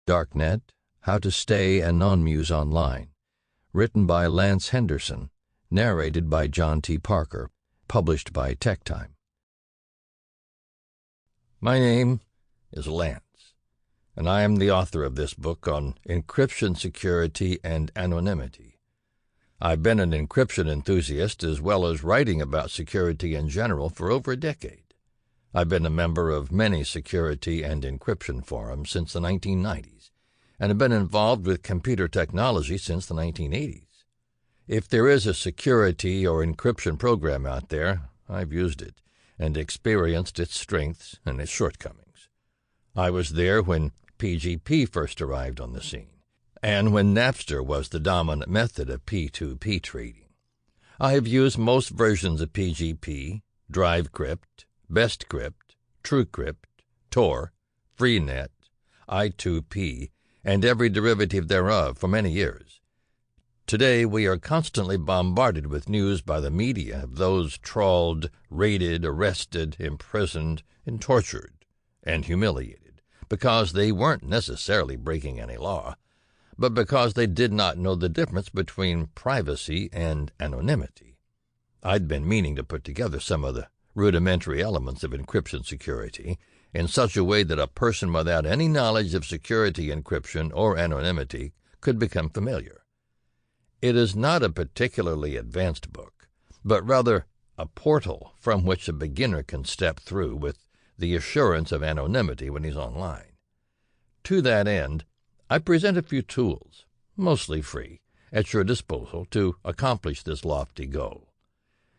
Darknet, How to Stay Anonmyous Online, written by Lance Henderson, narrated by John T. Parker, published by TekTime. My name is Lance, and I am the author of this book on encryption security and anonymity. I've been an encryption enthusiast as well as writing about security in general for over a decade. I've been a member of many security and encryption forums since the 1990s, and have been involved with computer technology since the 1980s. If there is a security or encryption program out there, I've used it and experienced its strengths and its shortcomings. I was there when PGP first arrived on the scene, and when Napster was the dominant method of P2P trading. I have used most versions of PGP, DriveCrypt, BestCrypt, TrueCrypt, Tor, Freenet, I2P, and every derivative thereof for many years. Today we are constantly bombarded with news by the media of those trawled, raided, arrested, imprisoned, and tortured, and humiliated, because they weren't necessarily breaking any law, but because they did not know the difference between privacy and anonymity. I'd been meaning to put together some of the rudimentary elements of encryption security in such a way that a person without any knowledge of security encryption or anonymity could become familiar. It is not a particularly advanced book, but rather a portal from which a beginner can step through with the assurance of anonymity when he's online. To that end, I present a few tools, mostly free, at your disposal to accomplish this lofty goal.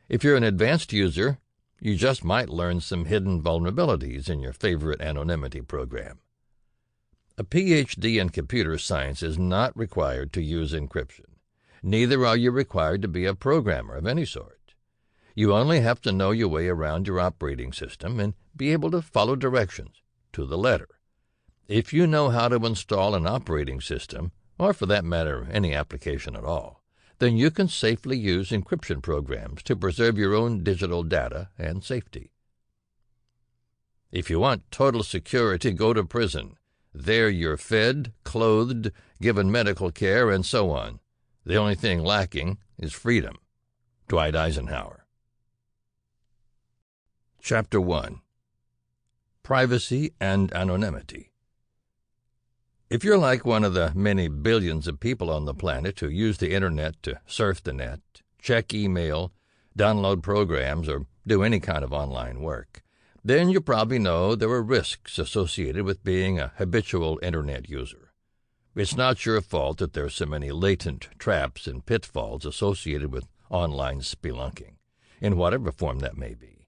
If you're an advanced user, you just might learn some hidden vulnerabilities in your favorite anonymity program. A PhD in computer science is not required to use encryption. Neither are you required to be a programmer of any sort. You only have to know your way around your operating system and be able to follow directions to the letter. If you know how to install an operating system, or for that matter any application at all, then you can safely use encryption programs to preserve your own digital data and safety. If you want total security, go to prison. There you're fed, clothed, given medical care, and so on. The only thing lacking is freedom. Dwight Eisenhower. Chapter 1. Privacy and Anonymity. If you're like one of the many billions of people on the planet who use the Internet to surf the net, check email, download programs, or do any kind of online work, then you probably know there are risks associated with being a habitual Internet user. It's not your fault that there are so many latent traps and pitfalls associated with online spelunking, in whatever form that may be.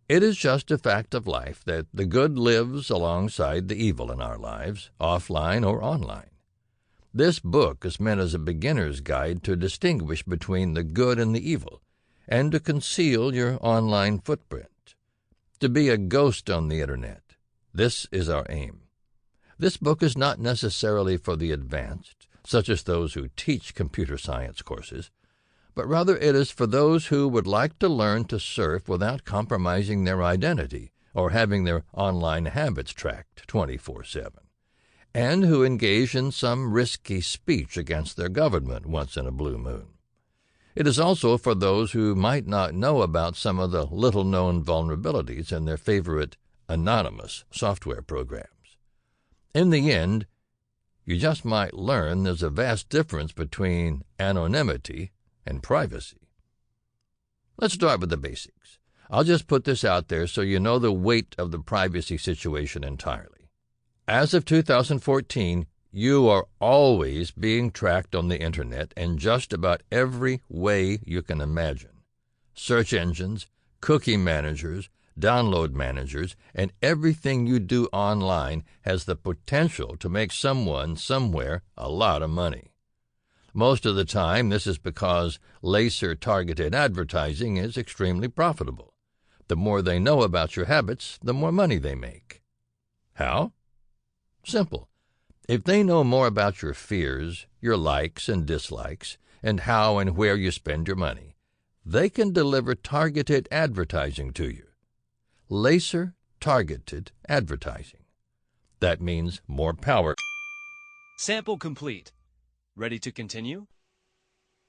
It is just a fact of life that the good lives alongside the evil in our lives, offline or online. This book is meant as a beginner's guide to distinguish between the good and the evil, and to conceal your online footprint. To be a ghost on the Internet, this is our aim. This book is not necessarily for the advanced, such as those who teach computer science courses, but rather it is for those who would like to learn to surf without compromising their identity or having their online habits tracked 24/7, and who engage in some risky speech against their government once in a blue moon. It is also for those who might not know about some of the little-known vulnerabilities in their favorite anonymous software programs. In the end, you just might learn there's a vast difference between anonymity and privacy. Let's start with the basics. I'll just put this out there so you know the weight of the privacy situation entirely. As of 2014, you are always being tracked on the Internet in just about every way you can imagine. Search engines, cookie managers, download managers, and everything you do online has the potential to make someone somewhere a lot of money. Most of the time, this is because laser-targeted advertising is extremely profitable. The more they know about your habits, the more money they make. How? Simple. If they know more about your fears, your likes and dislikes, and how and where you spend your money, they can deliver targeted advertising to you. Laser-targeted advertising. That means more power Sample complete. Ready to continue?